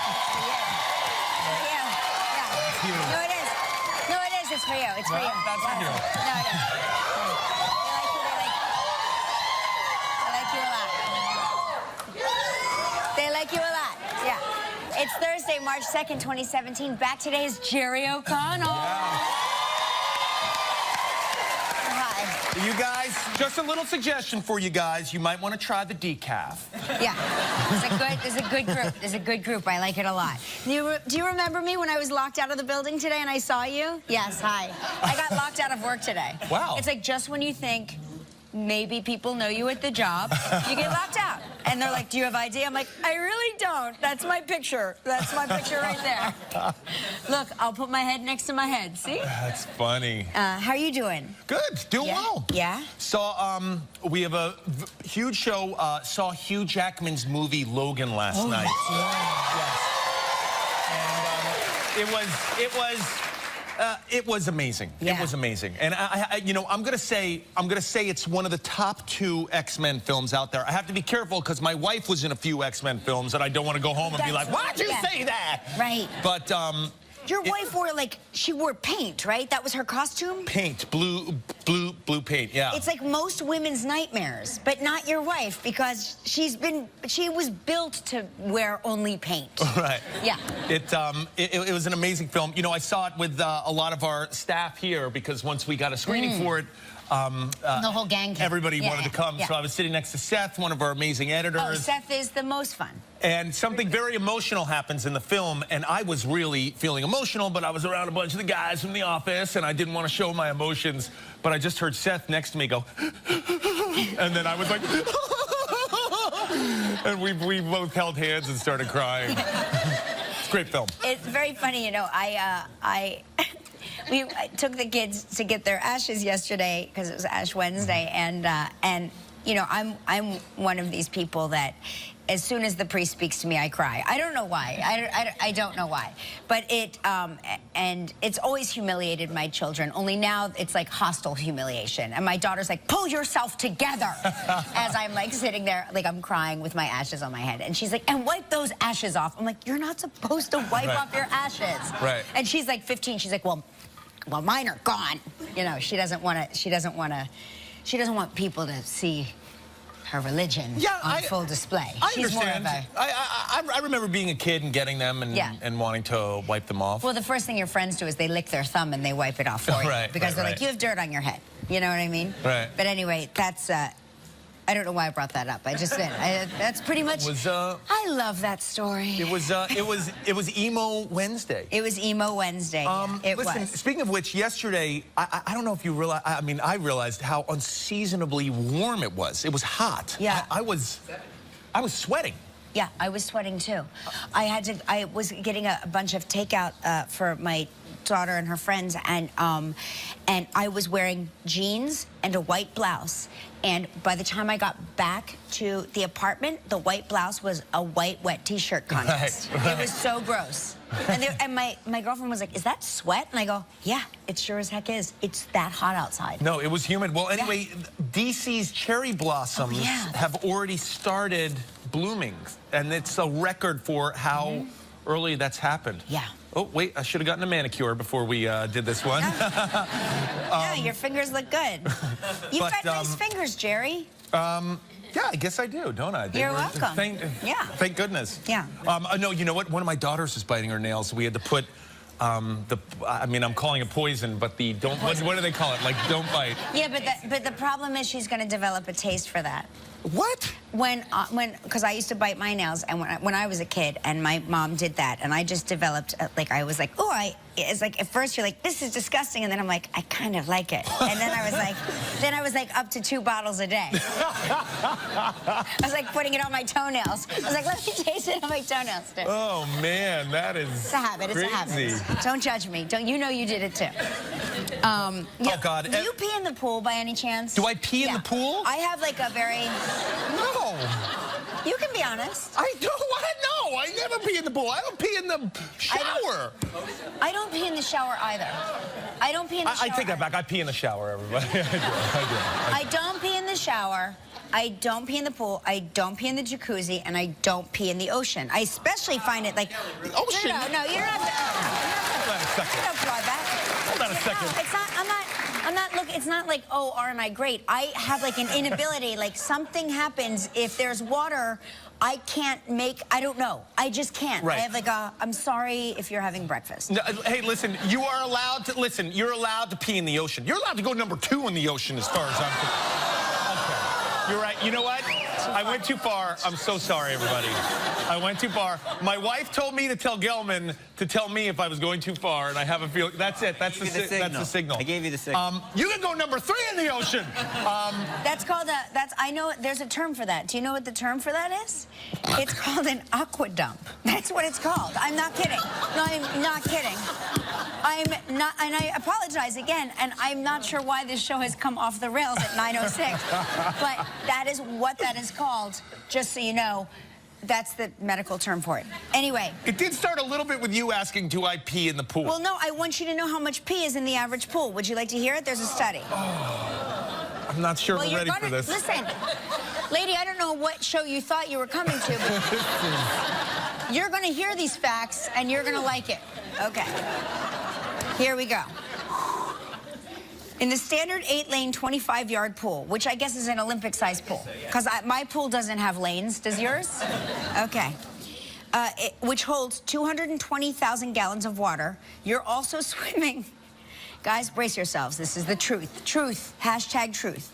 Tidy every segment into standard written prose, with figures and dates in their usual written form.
Yeah. No, it is. No, it is. It's for you. It's for you. That's for you. No, it is. They like you a lot. Yeah. It's Thursday, March 2nd, 2017. Back today is Jerry O'Connell. Hi. You guys, just a little suggestion for you guys. You might want to try the decaf. Yeah. It's a good group. It's a good group. I like it a lot. Do you remember me when I was locked out of the building today and I saw you? Yes, hi. I got locked out of work today. Wow. It's like just when you think maybe people know you at the job, you get locked out. And they're like, do you have ID? I'm like, I really don't. That's my picture. That's my picture right there. Look, I'll put my head next to my head. See? That's funny. How are you doing? Good. Doing well. Yeah? So, we have a huge show. Saw Hugh Jackman's movie Logan last night. Yes. And it was amazing. Yeah. It was amazing. And I'm gonna say it's one of the top 2 X-Men films out there. I have to be careful because my wife was in a few X-Men films, and I don't want to go home and be like, "Why'd you say that?" Right. But your wife wore she wore paint, right? That was her costume? Paint, blue paint, yeah. It's like most women's nightmares, but not your wife because she was built to wear only paint. Right. Yeah. It was an amazing film. You know, I saw it with a lot of our staff here because once we got a screening for it, the whole gang came. Everybody wanted to come, so I was sitting next to Seth, one of our amazing editors. Oh, Seth is the most fun. And something very emotional happens in the film, and I was really feeling emotional, but I was around a bunch of the guys from the office, and I didn't want to show my emotions, but I just heard Seth next to me go, and then I was like, and we both held hands and started crying. It's a great film. It's very funny, you know, I took the kids to get their ashes yesterday because it was Ash Wednesday, and you know, I'm one of these people that as soon as the priest speaks to me, I cry. I don't know why. I don't know why. But and it's always humiliated my children. Only now it's like hostile humiliation. And my daughter's like, pull yourself together. As I'm like sitting there, like I'm crying with my ashes on my head. And she's like, and wipe those ashes off. I'm like, you're not supposed to wipe off your ashes. Right. And she's like 15. She's like, well, mine are gone. You know, she doesn't want people to see her religion on full display. I She's understand. More of a, I remember being a kid and getting them and wanting to wipe them off. Well, the first thing your friends do is they lick their thumb and they wipe it off for you. Because they're like, you have dirt on your head. You know what I mean? Right. But anyway, that's, I don't know why I brought that up. I just did. That's pretty much, I love that story. It was Emo Wednesday. It was Emo Wednesday. Listen, speaking of which, yesterday, I don't know if you realize, I mean, I realized how unseasonably warm it was. It was hot. Yeah. I was sweating. Yeah, I was sweating too. I was getting a bunch of takeout for my daughter and her friends, and I was wearing jeans and a white blouse. And by the time I got back to the apartment, the white blouse was a white wet t-shirt contest. Right. It was so gross. And my girlfriend was like, is that sweat? And I go, yeah, it sure as heck is. It's that hot outside. No, it was humid. Well, anyway, DC's cherry blossoms have already started blooming. And it's a record for how early that's happened. Yeah. Oh, wait, I should have gotten a manicure before we did this one. Yeah, your fingers look good. You've got nice fingers, Jerry. Yeah, I guess I do, don't I? You're welcome. Thank goodness. Yeah. No, you know what? One of my daughters is biting her nails. We had to put I mean, I'm calling it poison, but the don't. What do they call it? Like, don't bite. Yeah, but the problem is she's going to develop a taste for that. What? Because I used to bite my nails, and when I was a kid, and my mom did that, and I just developed, like, I was like, oh, it's like, at first you're like, this is disgusting, and then I'm like, I kind of like it. And then I was like up to 2 bottles a day. I was like putting it on my toenails. I was like, let me taste it on my toenails too. Oh man, that is It's a habit, crazy. It's a habit. Don't judge me. You know you did it too. Oh God. Do you pee in the pool by any chance? Do I pee in the pool? I have like a very... No. You can be honest. I don't want to know. I never pee in the pool. I don't pee in the shower. I don't pee in the shower either. I don't pee in the shower. I take that back. I pee in the shower, everybody. I do. I don't pee in the shower. I don't pee in the pool, I don't pee in the jacuzzi, and I don't pee in the ocean. I especially find it like... The ocean? No, you don't have to... Hold on a second. Don't applaud that. Hold on a second. No, it's not, look, it's not like, oh, aren't I great? I have like an inability, like something happens if there's water, I can't make, I don't know. I just can't. Right. I have like a, I'm sorry if you're having breakfast. No, hey, listen, you are allowed to, listen, you're allowed to pee in the ocean. You're allowed to go number 2 in the ocean as far as I'm concerned. Okay. You're right. You know what? I went too far. I'm so sorry, everybody. I went too far. My wife told me to tell Gelman to tell me if I was going too far, and I have a feeling, that's it. That's the signal. I gave you the signal. You can go number 3 in the ocean. That's called a, I know, there's a term for that. Do you know what the term for that is? It's called an aqua dump. That's what it's called. I'm not kidding. No, I'm not kidding. I'm not, and I apologize again, and I'm not sure why this show has come off the rails at 9:06, but that is what that is called, just so you know. That's the medical term for it. Anyway. It did start a little bit with you asking, do I pee in the pool? Well, no, I want you to know how much pee is in the average pool. Would you like to hear it? There's a study. I'm not sure we're ready for this. Listen, lady, I don't know what show you thought you were coming to, but you're going to hear these facts, and you're going to like it. Okay. Here we go. In the standard 8-lane, 25-yard pool, which I guess is an Olympic-sized pool, because my pool doesn't have lanes. Does yours? Okay. Which holds 220,000 gallons of water. You're also swimming. Guys, brace yourselves. This is the truth. Truth. Hashtag truth.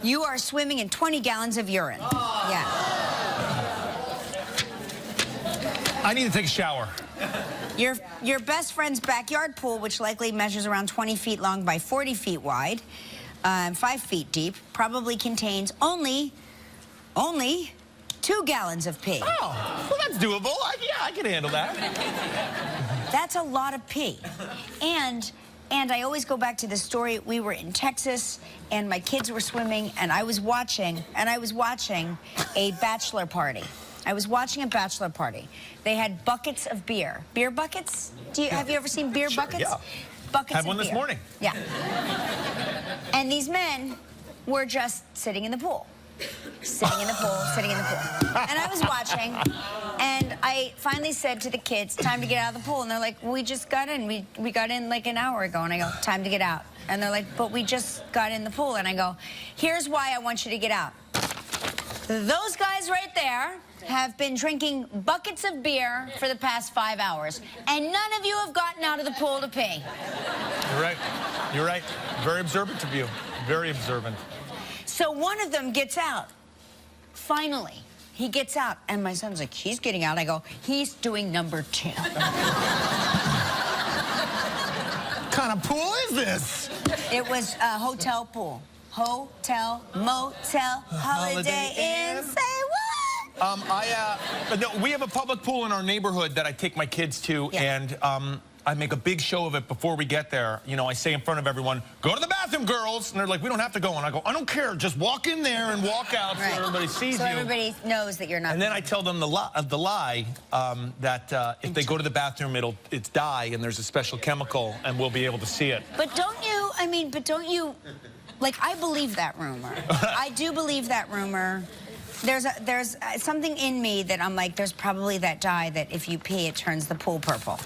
You are swimming in 20 gallons of urine. Oh. Yeah. I need to take a shower. Your best friend's backyard pool, which likely measures around 20 feet long by 40 feet wide, 5 feet deep, probably contains only 2 gallons of pee. Oh, well, that's doable. Yeah, I can handle that. That's a lot of pee. And I always go back to the story. We were in Texas, and my kids were swimming, and I was watching a bachelor party. I was watching a bachelor party. They had buckets of beer. Beer buckets? Have you ever seen beer buckets? Yeah. Buckets Had one of beer. this morning. Yeah. And these men were just sitting in the pool. Sitting in the pool, sitting in the pool. And I was watching, and I finally said to the kids, time to get out of the pool. And they're like, well, we just got in. We got in like an hour ago. And I go, time to get out. And they're like, but we just got in the pool. And I go, here's why I want you to get out. Those guys right there have been drinking buckets of beer for the past 5 hours, and none of you have gotten out of the pool to pee. You're right. You're right. Very observant of you. Very observant. So one of them gets out. Finally, he gets out, and my son's like, he's getting out. I go, he's doing number 2. What kind of pool is this? It was a hotel pool. Hotel, motel, holiday inn, say what? No, we have a public pool in our neighborhood that I take my kids to, yeah. And I make a big show of it before we get there. You know, I say in front of everyone, go to the bathroom, girls. And they're like, we don't have to go. And I go, I don't care. Just walk in there and walk out so everybody sees you. So everybody knows that you're not. And then I tell them the lie that if they go to the bathroom, it's dye, and there's a special chemical, and we'll be able to see it. But don't you, like, I believe that rumor. I do believe that rumor. There's something in me that I'm like, there's probably that dye that if you pee, it turns the pool purple.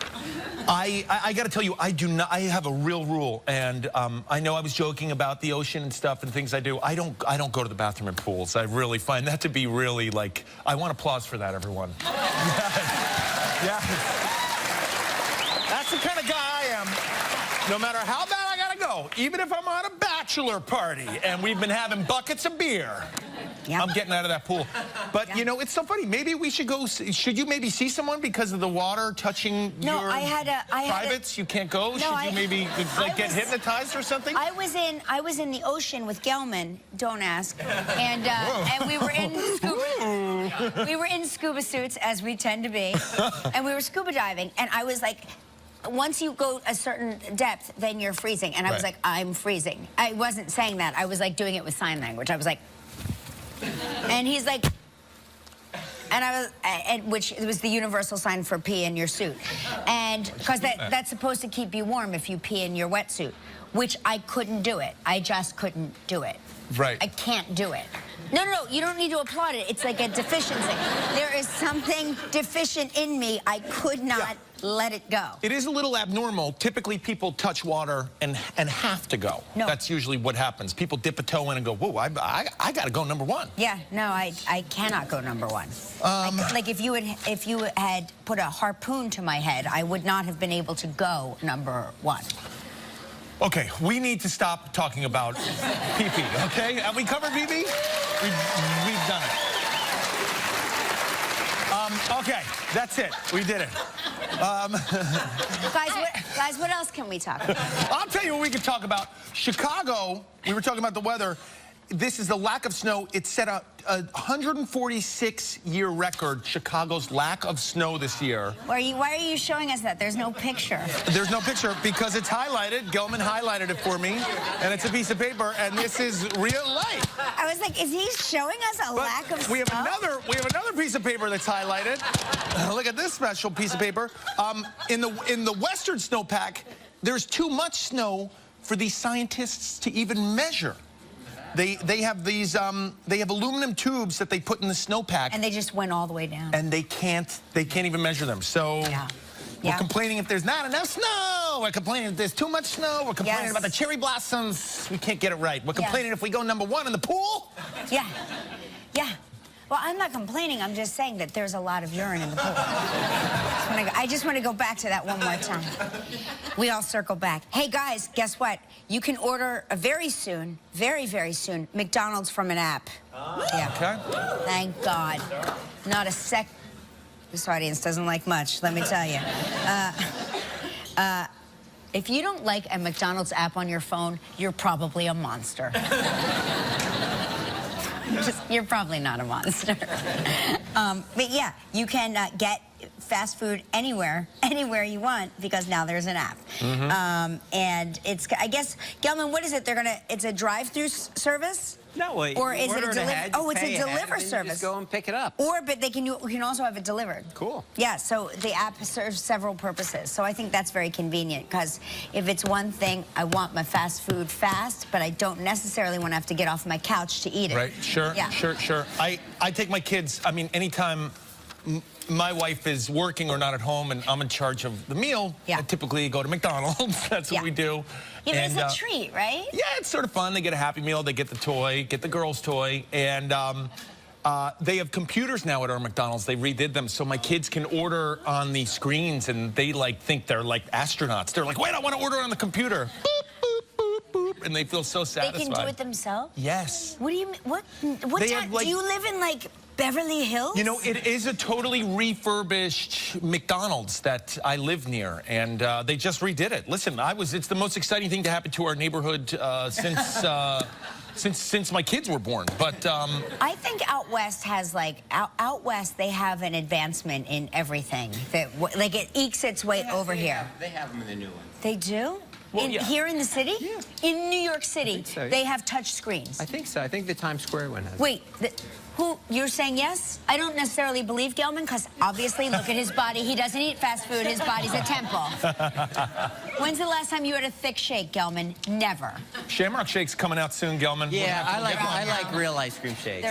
I got to tell you, I do not. I have a real rule, and I know I was joking about the ocean and stuff and things I do. I don't go to the bathroom in pools. I really find that to be really like. I want applause for that, everyone. Yes. That's the kind of guy I am. No matter how bad I gotta go, even if I'm on a bachelor party and we've been having buckets of beer. Yep. I'm getting out of that pool. But, yep. You know, it's so funny. Maybe we should go. Should you maybe see someone because of the water touching your privates? You can't go? No, should you maybe get hypnotized or something? I was in the ocean with Gelman, don't ask. And we were in scuba. We were in scuba suits, as we tend to be. And we were scuba diving. And I was like, once you go a certain depth, then you're freezing. And I was like, I'm freezing. I wasn't saying that. I was like doing it with sign language. I was like, and he's like, and I was, which was the universal sign for pee in your suit. And because that's supposed to keep you warm if you pee in your wetsuit, which I couldn't do it. I just couldn't do it. Right. I can't do it. No, you don't need to applaud it. It's like a deficiency. There is something deficient in me. I could not let it go. It is a little abnormal. Typically, people touch water and have to go. No. That's usually what happens. People dip a toe in and go, whoa, I got to go number one. Yeah, no, I cannot go number one. Like if you had put a harpoon to my head, I would not have been able to go number one. Okay, we need to stop talking about pee-pee, okay? Have we covered pee-pee? We've done it. Okay, that's it. We did it. Guys, what else can we talk about? I'll tell you what we can talk about. Chicago, we were talking about the weather. This is the lack of snow. It set a 146-year record, Chicago's lack of snow this year. Why are you showing us that? There's no picture. There's no picture because it's highlighted. Gelman highlighted it for me, and it's a piece of paper, and this is real life. I was like, is he showing us a lack of snow? We have another piece of paper that's highlighted. Look at this special piece of paper. In the western snowpack, there's too much snow for these scientists to even measure. They have these they have aluminum tubes that they put in the snowpack, and they just went all the way down. And they can't even measure them. So we're complaining if there's not enough snow. We're complaining if there's too much snow. We're complaining about the cherry blossoms. We can't get it right. We're complaining if we go number one in the pool. Yeah. Well, I'm not complaining. I'm just saying that there's a lot of urine in the pool. I just want to go back to that one more time. We all circle back. Hey, guys, guess what? You can order very soon, very, very soon, McDonald's from an app. Yeah. Okay. Thank God. Not a sec. This audience doesn't like much, let me tell you. If you don't like a McDonald's app on your phone, you're probably a monster. You're probably not a monster. But yeah, you can get fast food anywhere you want because now there's an app. And it's, I guess, Gelman, what is it? It's a drive-through service? No, wait. Or is it a delivery? Oh, it's a deliver service. Just go and pick it up. But you can also have it delivered. Cool. Yeah, so the app serves several purposes. So I think that's very convenient because if it's one thing, I want my fast food fast, but I don't necessarily want to have to get off my couch to eat it. Right, sure. I take my kids, I mean, anytime my wife is working or not at home and I'm in charge of the meal, I typically go to McDonald's. That's what we do. Yeah, but it's a treat, right? Yeah, it's sort of fun. They get a Happy Meal, they get the toy, get the girl's toy, and they have computers now at our McDonald's. They redid them so my kids can order on the screens, and they think they're like astronauts. They're like, wait, I want to order on the computer. Boop, boop, boop, boop, and they feel so satisfied. They can do it themselves? Yes. What do you mean? What town? Do you live in Beverly Hills? You know, it is a totally refurbished McDonald's that I live near, and they just redid it. Listen, it's the most exciting thing to happen to our neighborhood since my kids were born. But I think out west has out west they have an advancement in everything that it ekes its way over here. They have them in the new one. They do? Well, here in the city? Yeah. In New York City, so. they have touch screens. I think so. I think the Times Square one has. Wait, you're saying yes? I don't necessarily believe Gelman because obviously look at his body. He doesn't eat fast food. His body's a temple. When's the last time you had a thick shake, Gelman? Never. Shamrock Shake's coming out soon, Gelman. Yeah, I like real ice cream shakes.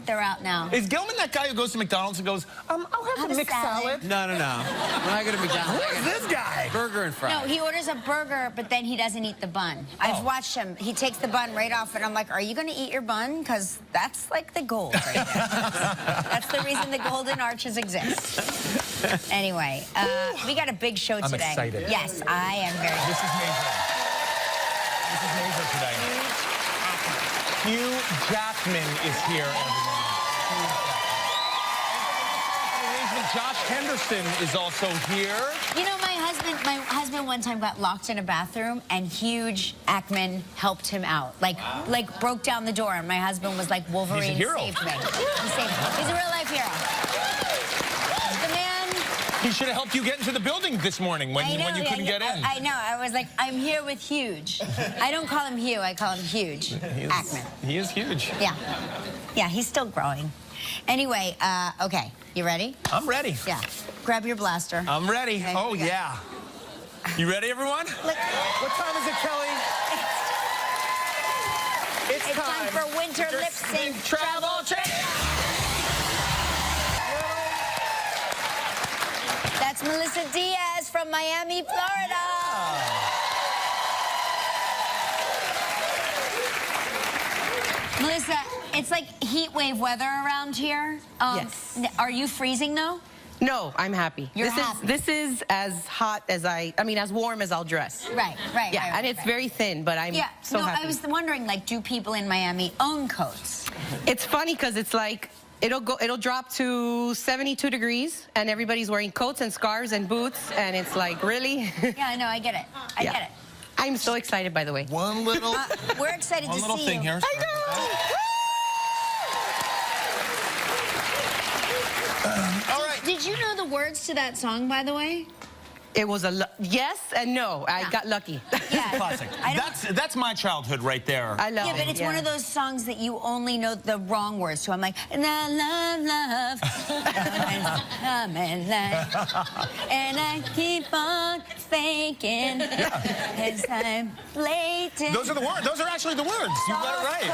They're out now. Is Gelman that guy who goes to McDonald's and goes, I'll have a mixed salad? No. When I go to McDonald's, Who is this guy? Burger and fries. No, he orders a burger, but then he doesn't eat the bun. I've watched him. He takes the bun right off, and I'm like, are you going to eat your bun? Because that's like the gold right there. That's the reason the Golden Arches exist. Anyway, we got a big show today. I'm excited. Yes, I am very excited. This is major today. Hugh Jackman is here, everyone. Josh Henderson is also here. You know, my husband one time got locked in a bathroom, and Hugh Jackman helped him out. Like broke down the door, and my husband was like, Wolverine He's a hero. saved me. He saved me. He's a real life hero. The man. He should have helped you get into the building this morning when you couldn't get in. I know. I was like, I'm here with Huge. I don't call him Hugh. I call him Huge Jackman. He is huge. Yeah. Yeah, he's still growing. Anyway, okay. You ready? I'm ready. Yeah. Grab your blaster. I'm ready. Okay, Oh, yeah. You ready, everyone? Look. What time is it, Kelly? It's It's time for Winter Lip Sync Travel Trivia. That's Melissa Diaz from Miami, Florida. Melissa, it's like heat wave weather around here. Yes. Are you freezing though? No, I'm happy. You're happy. This is as hot as I mean, as warm as I'll dress. Right. Yeah, and it's very thin, but I'm so happy. I was wondering, like, do people in Miami own coats? It's funny because it's like it'll drop to 72 degrees, and everybody's wearing coats and scarves and boots, and it's like, really? Yeah, I know. I get it. I get it. I'm so excited, by the way. One little, We're excited to see one little thing you. here. I know. All right. Did you know the words to that song, by the way? It was yes and no. I got lucky. Yeah. Classic. That's my childhood right there. I love it. Yeah, but it's one of those songs that you only know the wrong words to. I'm like, love, come and love. And I keep on thinking as I'm late. Those are the words. Those are actually the words. You got it right.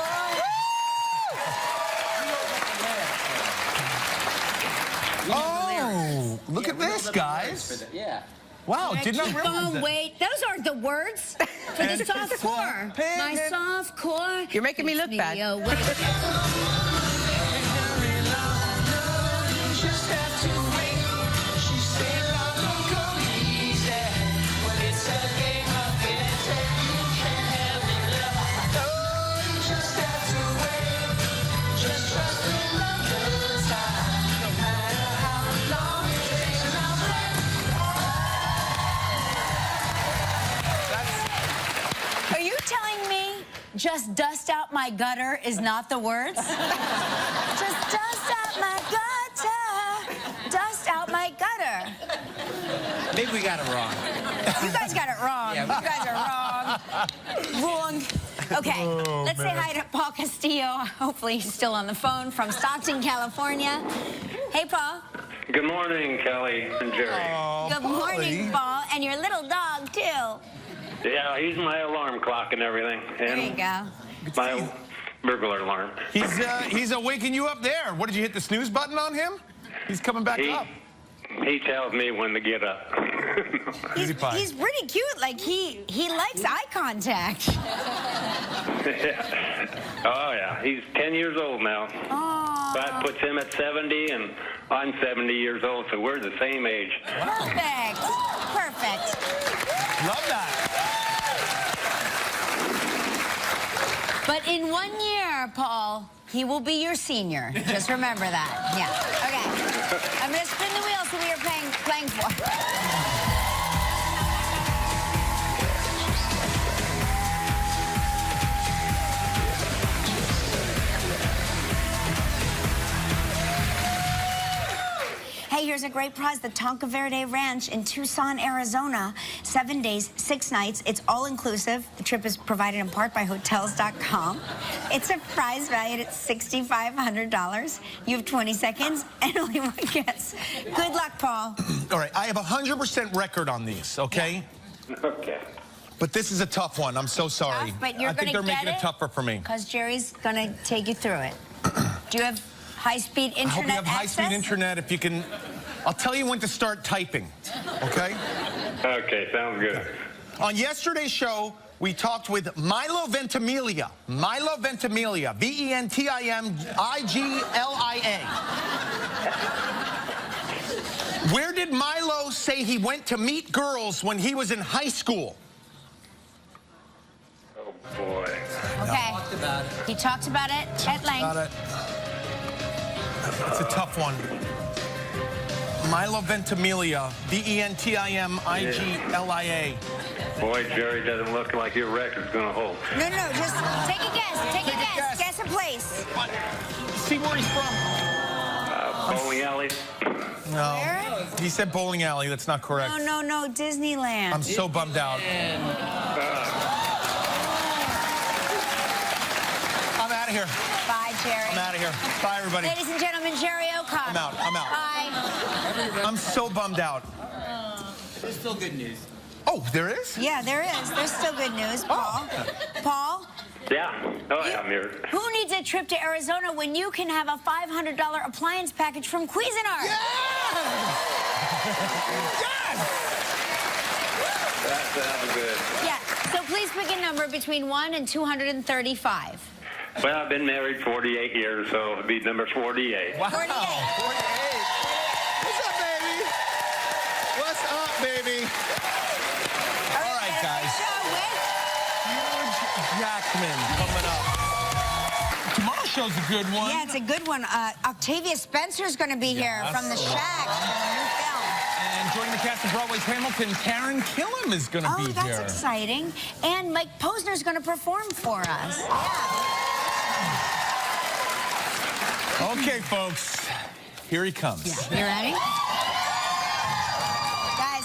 Oh, look at this, guys. Yeah. Wow, did not Keep realize on that. wait. Those aren't the words for the soft core. My soft core. You're making me look bad. Are you telling me just dust out my gutter is not the words? Just dust out my gutter. Dust out my gutter. Maybe we got it wrong. You guys got it wrong. Yeah, You guys are wrong. Wrong. Okay, let's say hi to Paul Castillo. Hopefully he's still on the phone from Stockton, California. Hey, Paul. Good morning, Kelly and Jerry. Oh, Good morning, Paul. And your little dog, too. Yeah, he's my alarm clock and everything. There you And go. my burglar alarm. He's waking you up there. What, did you hit the snooze button on him? He's coming back He, up. he tells me when to get up. Easy pie. He's pretty cute. Like, he likes eye contact. Oh, yeah. He's 10 years old now. Oh, That puts him at 70, and I'm 70 years old, so we're the same age. perfect. Perfect. Love that. But in 1 year, Paul, he will be your senior. Just remember that. Yeah. Okay. I'm going to spin the wheel so we are playing for. Hey, here's a great prize. The Tonka Verde Ranch in Tucson, Arizona. 7 days, 6 nights. It's all-inclusive. The trip is provided in part by Hotels.com. It's a prize valued at $6,500. You have 20 seconds and only one guess. Good luck, Paul. All right, I have 100% record on these, okay? Okay. But this is a tough one. I'm so sorry. Tough, but you're I think gonna they're get making it it. tougher for me. Because Jerry's going to take you through it. Do you have high-speed internet I hope you have access? high-speed internet. If you can, I'll tell you when to start typing, okay? Okay, sounds good. On yesterday's show, we talked with Milo Ventimiglia. Milo Ventimiglia, Ventimiglia. Where did Milo say he went to meet girls when he was in high school? Oh, boy. Okay. He talked about it at length. Got it. It's a tough one. Milo Ventimiglia, Ventimiglia. Boy, Jerry, doesn't look like your record's going to hold. No, just take a guess. Take a guess. Guess a place. See where he's from. Bowling alley. No. Where? He said bowling alley. That's not correct. No, Disneyland. I'm so bummed out. I'm out of here. Bye, Jerry. I'm out of here. Bye, everybody. Ladies and gentlemen, Jerry O'Connor. I'm out. Bye. I'm so bummed out. There's still good news. Oh, there is? Yeah, there is. There's still good news, Paul. Paul, Yeah. Oh, yeah, I'm here. Who needs a trip to Arizona when you can have a $500 appliance package from Cuisinart? Yes! That sounds good. Yeah. So please pick a number between 1 and 235. Well, I've been married 48 years, so it'd be number 48. Wow. 48. 48. What's up, baby? What's up, baby? All right, guys. Show with Hugh Jackman coming up. Tomorrow's show's a good one. Yeah, it's a good one. Octavia Spencer's going to be here Yes. from The Shack. New film. And joining the cast of Broadway's Hamilton, Karen Killam is going to Oh, be that's here. exciting. And Mike Posner's going to perform for us. Yeah. Okay, folks, here he comes. You ready? Guys,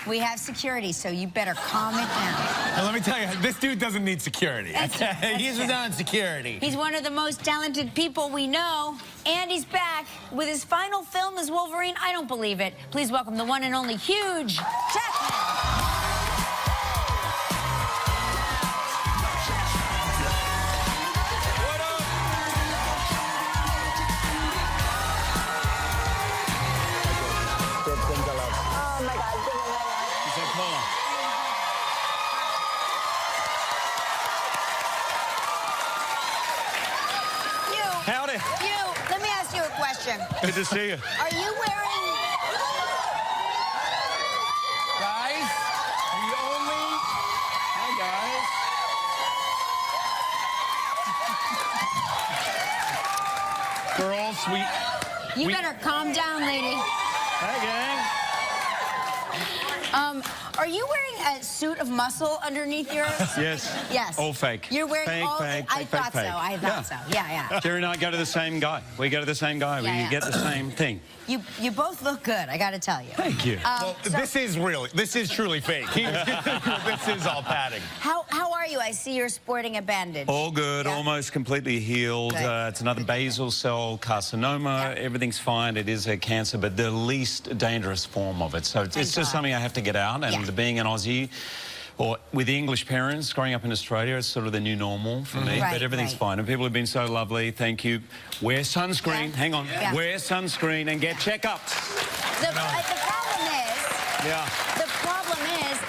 we have security, so you better calm it down. Now, let me tell you, this dude doesn't need security. That's true, that's He's true. his own security. He's one of the most talented people we know, and he's back with his final film as Wolverine. I don't believe it. Please welcome the one and only Hugh Jackman. Hugh, Howdy. Hugh, let me ask you a question. Good to see you. Are you wearing... Guys, we only... Hi, guys. Girls, You better calm down, lady. Hey, gang. Are you wearing a suit of muscle underneath yours? Yes. Yes. All fake. You're wearing fake, all... fake, I fake, thought fake, so. fake. I thought so. Yeah. Jerry and I go to the same guy. We go to the same guy. Yeah, we yeah. get the same thing. You both look good, I got to tell you. Thank you. Well, this is truly fake. This is all padding. How are you? I see you're sporting a bandage. All good, Yeah. almost completely healed. Good. It's another basal cell carcinoma. Yeah. Everything's fine. It is a cancer, but the least dangerous form of it. So it's Thank just God. something I have to get out. And Yeah. being an Aussie, or with English parents, growing up in Australia, it's sort of the new normal for me. Right, but everything's right. fine. And people have been so lovely. Thank you. Wear sunscreen. Yeah. Hang on. Yeah. Wear sunscreen and get checkups. The problem is... Yeah. The problem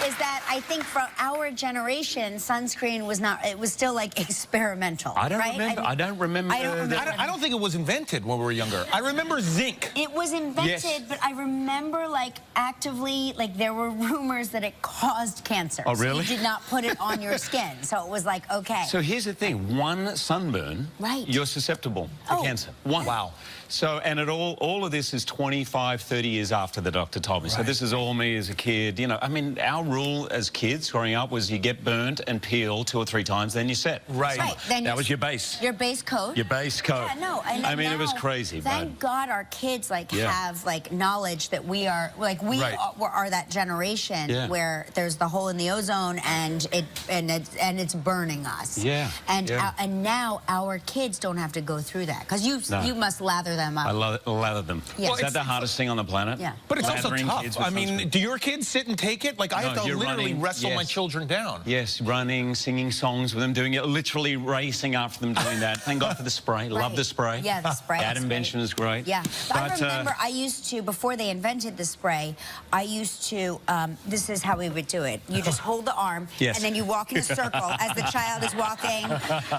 is that I think for our generation, sunscreen was not, it was still like experimental. I don't right? remember. I don't remember. I don't remember. I don't think it was invented when we were younger. I remember zinc. It was invented, Yes. but I remember like actively, like there were rumors that it caused cancer. Oh, So really? you did not put it on your skin. So it was like, okay. So here's the thing, one sunburn, Right. you're susceptible to Oh. cancer. One. Wow. So, and all of this is 25, 30 years after the doctor told me. So Right. this is all me as a kid. You know, I mean, our rule as kids growing up was you get burnt and peeled 2 or 3 times, then you're set. Right. Right, then That you- was your base. Your base coat. Your base coat. Yeah, no, and I mean, it was now, crazy. Thank God our kids like Yeah. have like knowledge that we are like we Right. are that generation Yeah. where there's the hole in the ozone and it's burning us. Yeah, And yeah. And now our kids don't have to go through that because No. you must lather them up. I lather them. Yeah. Well, Is that it's- the hardest thing on the planet? Yeah. But it's also Lathering tough. kids with I mean, sunscreen. do your kids sit and take it? Like, I No, have to you're literally running, wrestle my yes. children down. Yes, running, singing songs with them, doing it, literally racing after them doing that. Thank God for the spray. Love Right. the spray. Yeah, the spray. That is invention great. is great. Yeah. I But, remember I used to, before they invented the spray, I used to, this is how we would do it. You just hold the arm, Yes. and then you walk in a circle. As the child is walking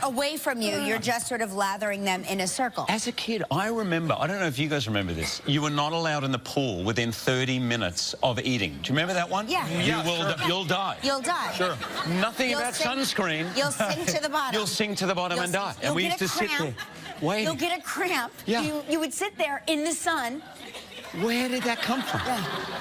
away from you, you're just sort of lathering them in a circle. as a kid, I remember, I don't know if you guys remember this, you were not allowed in the pool within 30 minutes of eating. Do you remember that one? Yeah. Yeah, You'll die. You'll die. Sure. Nothing You'll about sink- sunscreen. You'll sink to the bottom. You'll sink to the bottom You'll and die. sink- And we you'll used to get a sit there. cramp. Waiting. You'll get a cramp. Yeah. You would sit there in the sun. Where did that come from?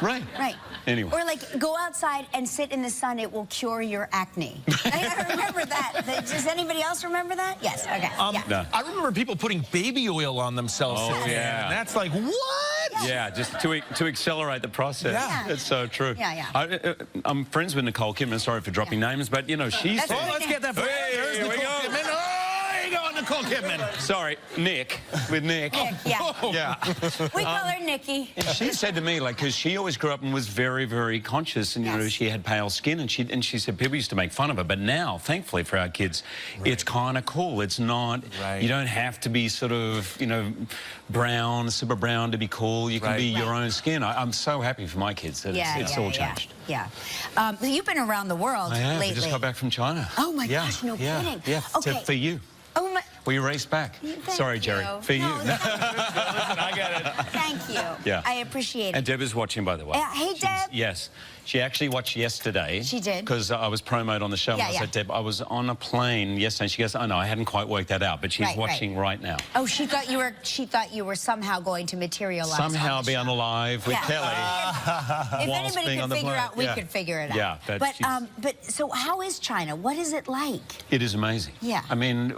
Right. Right. Anyway. Or like go outside and sit in the sun. It will cure your acne. I remember that. Does anybody else remember that? Yes. Okay. Yeah. No. I remember people putting baby oil on themselves. Oh, sitting there, yeah. And that's like, what? Yeah, just to accelerate the process. Yeah. It's so true. Yeah, yeah. I'm friends with Nicole Kidman. Sorry for dropping names, but you know she's. That's Oh, let's get that. Hey, There's here we Nicole go. Kidman. Oh, there you go, Nicole Nicole Kidman. Sorry, Nick, with Nick. Nick, yeah. Yeah. We call her Nikki. And she said to me, like, because she always grew up and was very, very conscious, and you know, she had pale skin, and she said people used to make fun of her, but now, thankfully for our kids, it's kind of cool. It's not. You don't have to be sort of, you know, brown, super brown to be cool. You can be your own skin. I'm so happy for my kids that it's all changed. Yeah. You've been around the world lately. I just got back from China. Oh my gosh, no kidding. Yeah. Okay. For you. Oh my. We raced back. Sorry, Jerry. For you. No, Listen, I get it. thank you. Yeah. I appreciate it. And Deb is watching, by the way. Hey, Deb. Yes. She actually watched yesterday. She did. Because I was promoted on the show. And I said, Deb, I was on a plane yesterday. She goes, oh, no, I hadn't quite worked that out. But she's watching right now. Oh, she thought you were somehow going to materialize. Somehow be on alive with Kelly. If anybody could figure out, we could figure it out. Yeah. But so how is China? What is it like? It is amazing. Yeah. I mean,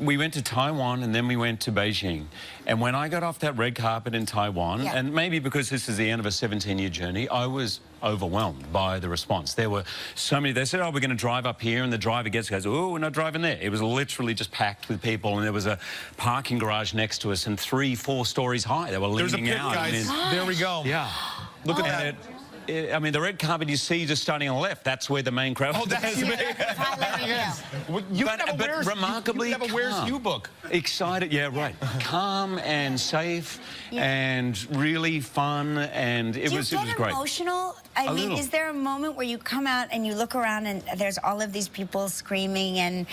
we went to Taiwan and then we went to Beijing. And when I got off that red carpet in Taiwan, and maybe because this is the end of a 17-year journey, I was overwhelmed by the response. There were so many. They said, oh, we're going to drive up here, and the driver goes, oh, we're not driving there. It was literally just packed with people, and there was a parking garage next to us, and 3-4 stories high. They were leaning out. There's a pit, guys. There we go. Yeah. Look at that. I mean, the red carpet you see just starting on the left, that's where the main crowd is. Oh, that's me. You but remarkably you have a Where's Hugh book. Excited, calm and safe and really fun, and it was great. Do you get emotional? I mean, is there a moment where you come out and you look around and there's all of these people screaming and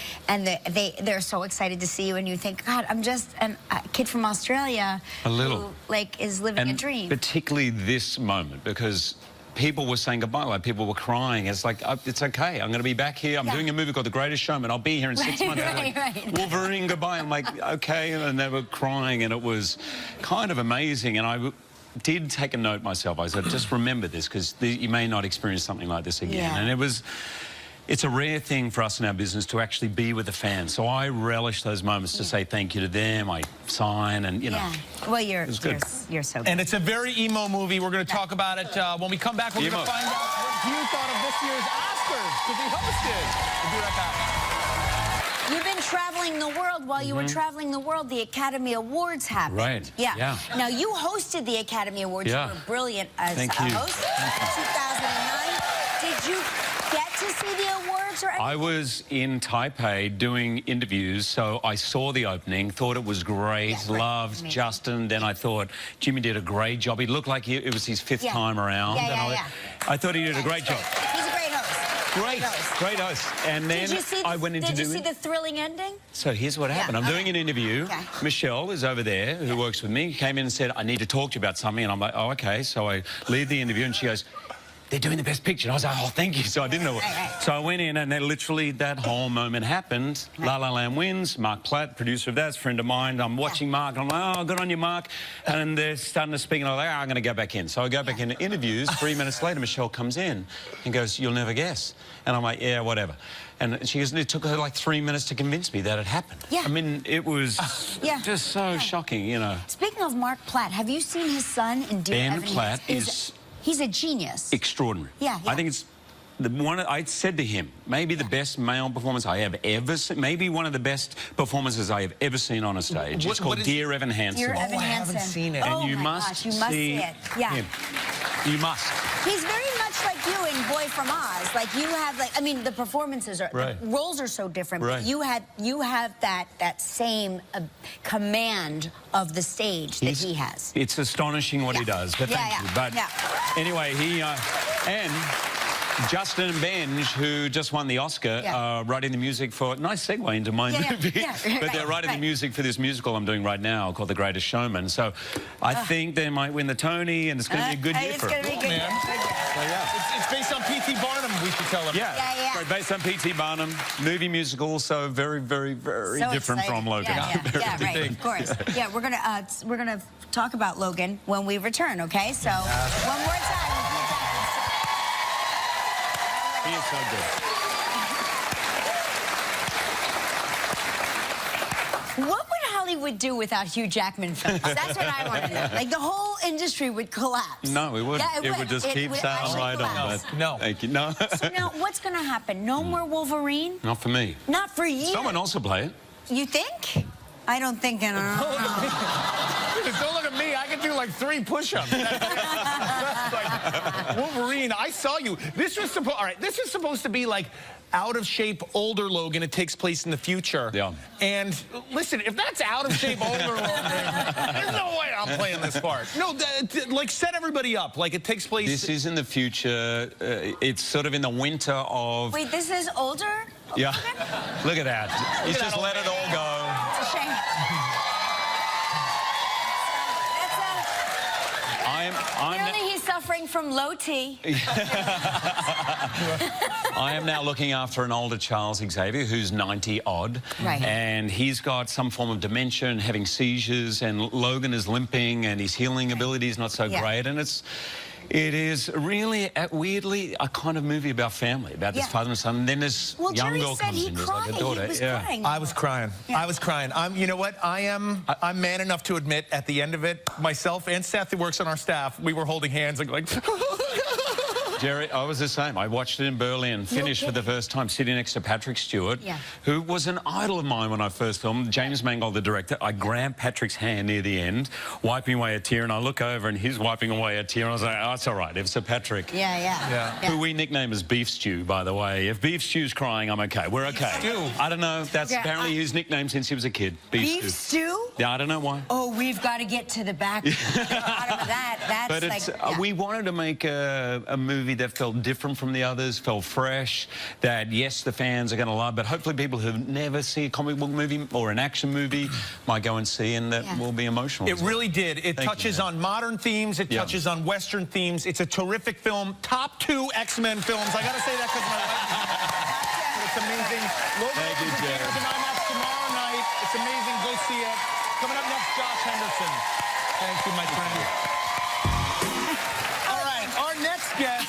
they're so excited to see you, and you think, God, I'm just a kid from Australia who is living a dream. Particularly this moment, because people were saying goodbye, like people were crying. It's like, it's okay, I'm going to be back here. I'm doing a movie called The Greatest Showman. I'll be here in 6 months. Wolverine, goodbye. I'm like, okay. And they were crying, and it was kind of amazing. And I did take a note myself. I said, just remember this, because you may not experience something like this again. And it's a rare thing for us in our business to actually be with the fans. So I relish those moments to say thank you to them. I sign and, you know. Well, you're so good. And it's a very emo movie. We're going to talk about it when we come back. We're going to find out what Hugh thought of this year's Oscars, because he hosted. We'll be right back. You've been traveling the world. While you were traveling the world, the Academy Awards happened. Right. Yeah. Now, you hosted the Academy Awards. You were brilliant as a host. 2009. Did you get to see the awards or anything? I was in Taipei doing interviews, so I saw the opening, thought it was great, loved Justin. Then I thought Jimmy did a great job. He looked like it was his 5th time around. I thought he did a great job. He's a great host. Great host. And then I went into Did you see the thrilling ending? So here's what happened. I'm doing an interview. Michelle is over there, who works with me, came in and said, I need to talk to you about something. And I'm like, oh, okay. So I leave the interview, and she goes, they're doing the best picture. And I was like, oh, thank you. So I didn't know what. So I went in, and then literally that whole moment happened. La La Land wins. Mark Platt, producer of that, is a friend of mine. I'm watching Mark. I'm like, oh, good on you, Mark. And they're starting to speak, and I'm like, oh, I'm going to go back in. So I go back into interviews. 3 minutes later, Michelle comes in and goes, you'll never guess. And I'm like, yeah, whatever. And she goes, it took her like 3 minutes to convince me that it happened. I mean, it was just so shocking, you know. Speaking of Mark Platt, have you seen his son in Dear Evan Ben Platt is... He's a genius. Extraordinary. I think it's the one I said to him, maybe the best male performance I have ever seen, maybe one of the best performances I have ever seen on a stage. It's called Dear Evan Hansen. Dear Evan Hansen. I haven't seen it. And you must see it. Him. You must. He's very much like you in Boy from Oz. Like you have, like, I mean, the performances are, the roles are so different. But you have that same command of the stage that he has. It's astonishing what he does. But thank you. But anyway, he and Justin and Benj, who just won the Oscar, writing the music for... Nice segue into my movie. But they're writing the music for this musical I'm doing right now called The Greatest Showman. So I think they might win the Tony, and it's going to be a good year for them. It's going to be good. It's based on P.T. Barnum, we should tell them. Right, based on P.T. Barnum. Movie musical, so very, very, very different from Logan. Right, of course. We're gonna talk about Logan when we return, okay? So one more time. He is so good. What would Hollywood do without Hugh Jackman films? That's what I want to know. Like, the whole industry would collapse. No, it wouldn't. It would just keep sailing right on. No. Thank you. No. So now, what's going to happen? No more Wolverine? Not for me. Not for you? Someone else will play it. You think? I don't think in Don't look at me. I can do like 3 push-ups. That's like, Wolverine, I saw you. This was supposed. All right. This is supposed to be like out of shape older Logan. It takes place in the future. Yeah. And listen, if that's out of shape older Logan, there's no way I'm playing this part. No, like set everybody up. Like it takes place. This is in the future. It's sort of in the winter of. Wait, this is older? Yeah. Look at that. He's at just that let it all go. It's a shame. Clearly he's suffering from low T. I am now looking after an older Charles Xavier who's 90 odd. Right. And he's got some form of dementia and having seizures, and Logan is limping and his healing ability is not so great. And it is really, weirdly, a kind of movie about family, about this father and son. And then this young girl comes in, there's like a daughter. He was crying. I was crying. I was crying. You know what? I'm man enough to admit at the end of it, myself and Seth, who works on our staff, we were holding hands and like. Jerry, I was the same. I watched it in Berlin, finished for the first time, sitting next to Patrick Stewart, who was an idol of mine when I first filmed. James Mangold, the director. I grabbed Patrick's hand near the end, wiping away a tear, and I look over and he's wiping away a tear, and I was like, oh, it's all right. If Sir Patrick, who we nickname as Beef Stew, by the way. If Beef Stew's crying, I'm okay. We're okay. Stew. I don't know. That's apparently his nickname since he was a kid. Beef Stew? Yeah, I don't know why. Oh, we've got to get to the back. Bottom of that. That's but it's, like, we wanted to make a movie that felt different from the others, felt fresh, that, yes, the fans are going to love, but hopefully people who never see a comic book movie or an action movie might go and see, and that will be emotional. It really did. It touches on modern themes. It touches on Western themes. It's a terrific film. Top 2 X-Men films. I got to say that because my wife. It's amazing. Logan, thank you, Jared. An IMAX tomorrow night. It's amazing. Go see it. Coming up next, Josh Henderson. Thank you, my friend. All right, our next guest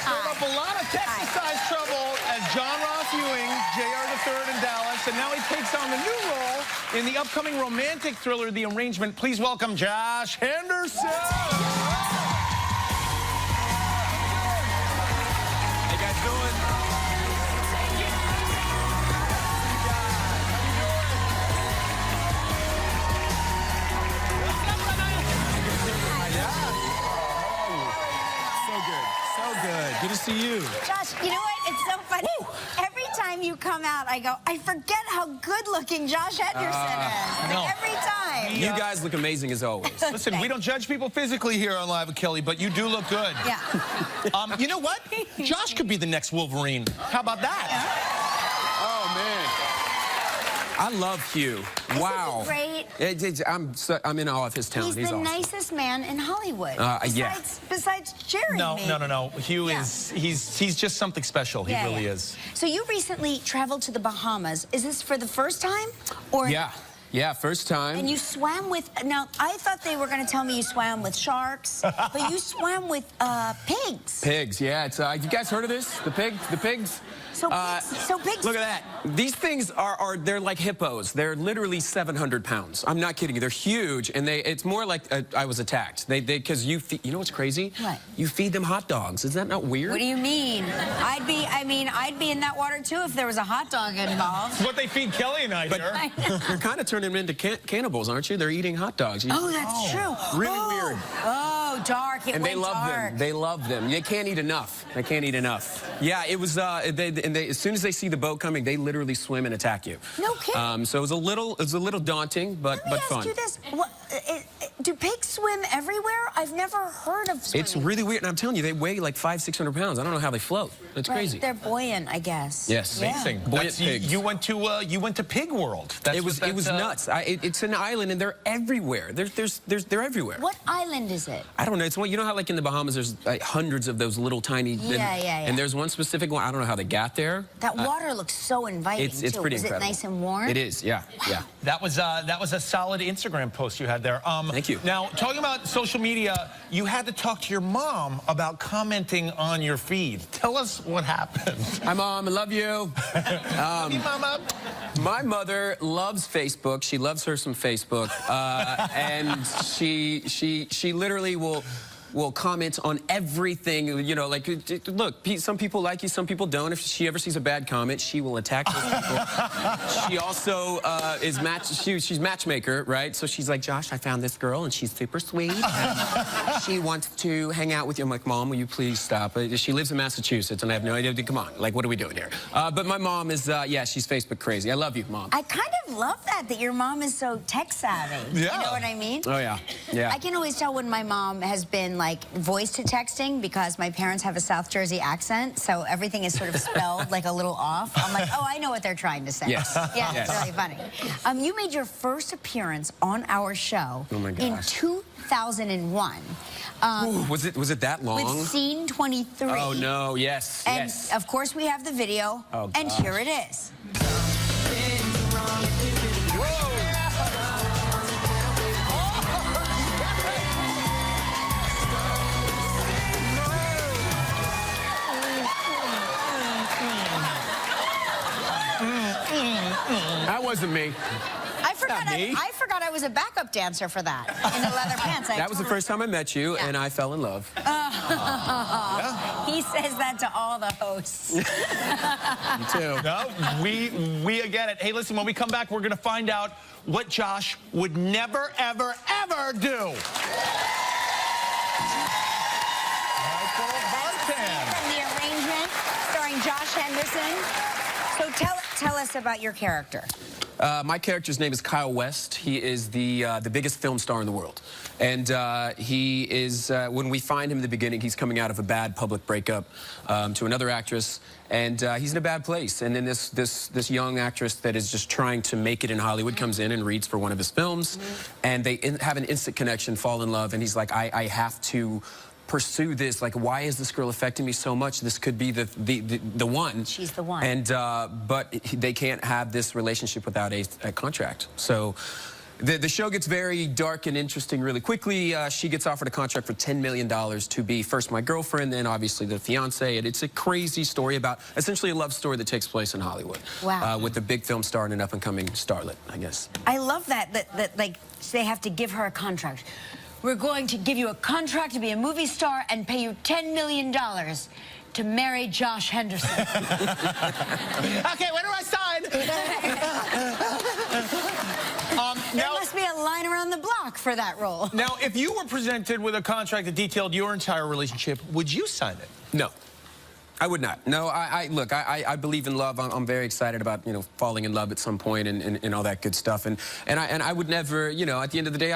stirred up a lot of Texas-sized trouble as John Ross Ewing, Jr. III in Dallas, and now he takes on the new role in the upcoming romantic thriller, The Arrangement. Please welcome Josh Henderson. How you guys doing? Good to see you. Josh, you know what? It's so funny. Woo! Every time you come out, I go, I forget how good-looking Josh Henderson is. No. Every time. You guys look amazing as always. Listen, we don't judge people physically here on Live with Kelly, but you do look good. Yeah. You know what? Josh could be the next Wolverine. How about that? Oh, man. I love Hugh. Wow. Isn't he great? I'm in awe of his talent. He's the awesome. nicest man in Hollywood. Besides Jerry. No. Hugh is, he's just something special. He really is. So you recently traveled to the Bahamas. Is this for the first time? Or Yeah, first time. And you swam with, now I thought they were going to tell me you swam with sharks, but you swam with pigs. Pigs, yeah. It's, you guys heard of this? The pigs? So pigs. Look at that. These things they're like hippos. They're literally 700 pounds. I'm not kidding you. They're huge, and it's more like I was attacked. Because you know what's crazy? What? You feed them hot dogs. Is that not weird? What do you mean? I'd be in that water too if there was a hot dog involved. It's what they feed Kelly and I here. You're kind of turning them into cannibals, aren't you? They're eating hot dogs. Oh, that's true. Really weird. Oh, dark. And they love them. They love them. They can't eat enough. They can't eat enough. Yeah, it was. As soon as they see the boat coming, they literally swim and attack you. No kidding. So it was a little daunting, but fun. Let me ask you this: do pigs swim everywhere? I've never heard of swimming. It's really weird, and I'm telling you, they weigh like 500-600 pounds. I don't know how they float. It's crazy. They're buoyant, I guess. Yes. Amazing. Buoyant pigs. You went to Pig World. It was nuts. It's an island, and they're everywhere. They're everywhere. What island is it? I don't know. It's one. You know how like in the Bahamas, there's like hundreds of those little tiny. And there's one specific one. I don't know how they got there. That water looks so inviting. It's pretty Is incredible. it nice and warm? It is. Yeah. That was a solid Instagram post you had there. Thank you. Now, talking about social media, you had to talk to your mom about commenting on your feed. Tell us what happened. Hi, Mom. I love you. Love you, Mama. My mother loves Facebook. She loves her some Facebook, and she literally will will comment on everything. You know, like, look, some people like you, some people don't. If she ever sees a bad comment, she will attack those people. She also she's matchmaker, right? So she's like, Josh, I found this girl, and she's super sweet. And she wants to hang out with you. I'm like, Mom, will you please stop? She lives in Massachusetts, and I have no idea. Come on, like, what are we doing here? But my mom is, yeah, she's Facebook crazy. I love you, Mom. I kind of love that your mom is so tech savvy. Yeah. You know what I mean? Oh, yeah. Yeah. I can always tell when my mom has been, like, voice to texting because my parents have a South Jersey accent, so everything is sort of spelled, like, a little off. I'm like, oh, I know what they're trying to say. Yes. Yeah, Yes. it's really funny. You made your first appearance on our show in 2001. Ooh, was it that long? With Scene 23. Oh, no, yes, And, yes. of course, we have the video, Oh, and gosh. here it is. That wasn't me. I forgot I was a backup dancer for that in the leather pants. That was the first time I met you, and I fell in love. He says that to all the hosts. Me too. No, we get it. Hey, listen, when we come back, we're going to find out what Josh would never, ever, ever do. From the arrangement, starring Josh Henderson. So tell us about your character. My character's name is Kyle West. He is the biggest film star in the world. And he is, when we find him in the beginning, he's coming out of a bad public breakup to another actress. And he's in a bad place. And then this young actress that is just trying to make it in Hollywood comes in and reads for one of his films. And they have an instant connection, fall in love. And he's like, I have to pursue this. Like, why is this girl affecting me so much? This could be the one. She's the one. And but they can't have this relationship without a contract. So the show gets very dark and interesting really quickly. She gets offered a contract for $10 million to be first my girlfriend, then obviously the fiance. And it's a crazy story about essentially a love story that takes place in Hollywood. Wow. With a big film star and an up-and-coming starlet, I guess. I love that like they have to give her a contract. We're going to give you a contract to be a movie star and pay you $10 million to marry Josh Henderson. Okay, when do I sign? There must be a line around the block for that role. Now, if you were presented with a contract that detailed your entire relationship, would you sign it? No. I would not. No, look, I believe in love. I'm very excited about, you know, falling in love at some point and all that good stuff. And I would never, you know, at the end of the day,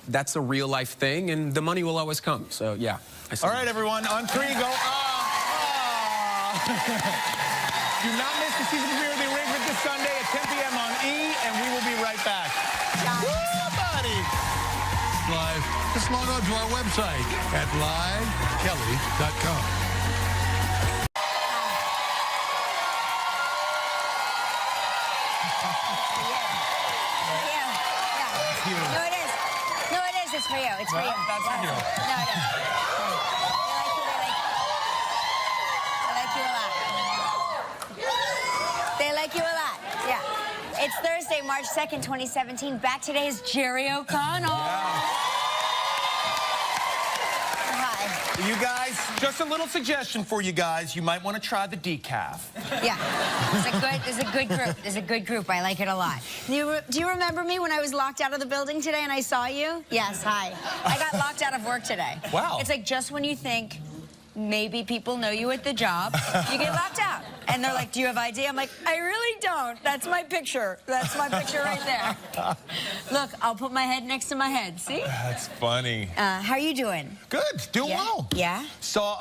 that's a real life thing, and the money will always come. So, yeah. All right, everyone, on 3, go. Do not miss the season premiere of The Arrangement this Sunday at 10 p.m. on E, and we will be right back. Woo, buddy! Live. Just log on to our website at livekelly.com. No, it is. It's for you. It's for you. That's for you. No, it is. They like you a lot. Yeah. It's Thursday, March 2nd, 2017. Back today is Jerry O'Connell. Hi. You guys, just a little suggestion for you guys. You might want to try the decaf. Yeah. It's a good group. It's a good group. I like it a lot. Do you remember me when I was locked out of the building today and I saw you? Yes, hi. I got locked out of work today. Wow. It's like just when you think maybe people know you at the job, you get locked out. And they're like, do you have ID? I'm like, I really don't. That's my picture. That's my picture right there. Look, I'll put my head next to my head. See? That's funny. How are you doing? Good. Doing well. Yeah? So,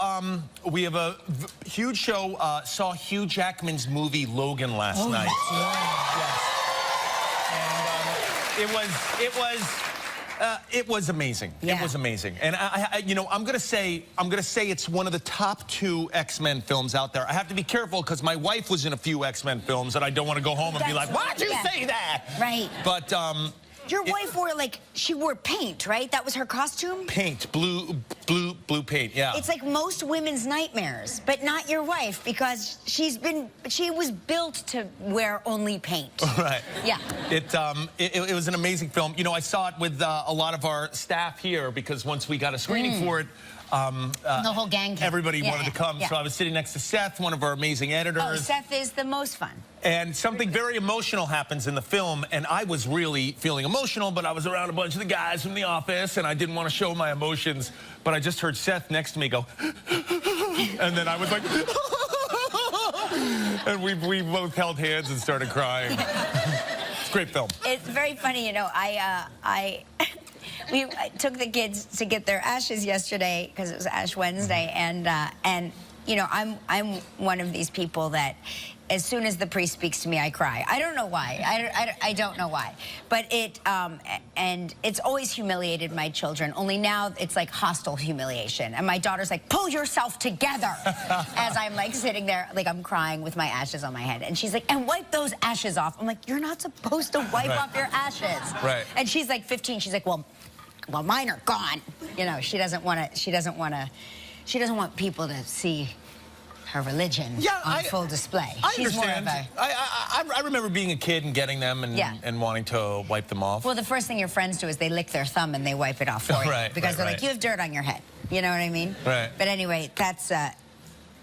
we have a huge show. Saw Hugh Jackman's movie Logan last night. Yes. And it was amazing. Yeah. It was amazing. And you know, I'm gonna say it's one of the top 2 X-Men films out there. I have to be careful because my wife was in a few X-Men films, and I don't want to go home and be like, why'd you say that? Right. But Your wife wore, like, she wore paint, right? That was her costume? Paint, blue paint, yeah. It's like most women's nightmares, but not your wife, because she was built to wear only paint. Right. Yeah. It was an amazing film. You know, I saw it with a lot of our staff here because once we got a screening for it, the whole gang came. everybody wanted to come. Yeah. So I was sitting next to Seth, one of our amazing editors. Oh, Seth is the most fun. And something very emotional happens in the film, and I was really feeling emotional, but I was around a bunch of the guys from the office, and I didn't want to show my emotions, but I just heard Seth next to me go, and then I was like, and we both held hands and started crying. It's a great film. It's very funny, you know, we took the kids to get their ashes yesterday because it was Ash Wednesday, and you know, I'm one of these people that as soon as the priest speaks to me, I cry. I don't know why. I don't know why. But and it's always humiliated my children. Only now it's like hostile humiliation. And my daughter's like, pull yourself together. As I'm like sitting there, like I'm crying with my ashes on my head. And she's like, and wipe those ashes off. I'm like, you're not supposed to wipe off your ashes. Right. And she's like 15. She's like, well, mine are gone. You know, she doesn't want people to see her religion on full display. I She's understand. more of I remember being a kid and getting them and wanting to wipe them off. well, the first thing your friends do is they lick their thumb and they wipe it off for you. Right, Because they're right. like, you have dirt on your head. You know what I mean? Right. But anyway, that's,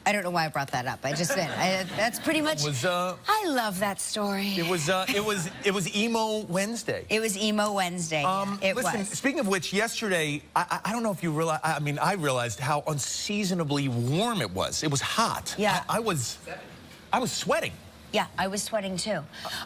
I don't know why I brought that up. I just did. That's pretty much, I love that story. It was Emo Wednesday. It was Emo Wednesday. It Listen, was. speaking of which, yesterday, I don't know if you realize, I mean, I realized how unseasonably warm it was. It was hot. Yeah. I was sweating. Yeah, I was sweating too.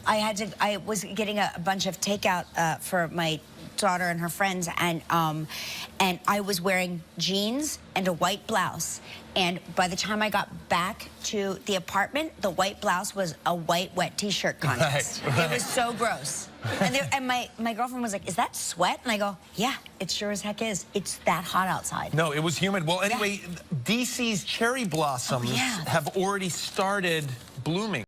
I was getting a bunch of takeout for my daughter and her friends, and I was wearing jeans and a white blouse. And by the time I got back to the apartment, the white blouse was a white wet T-shirt contest. Right. It was so gross. And my girlfriend was like, "Is that sweat?" And I go, "Yeah, it sure as heck is. It's that hot outside." No, it was humid. Well, anyway, DC's cherry blossoms yeah. have already started blooming.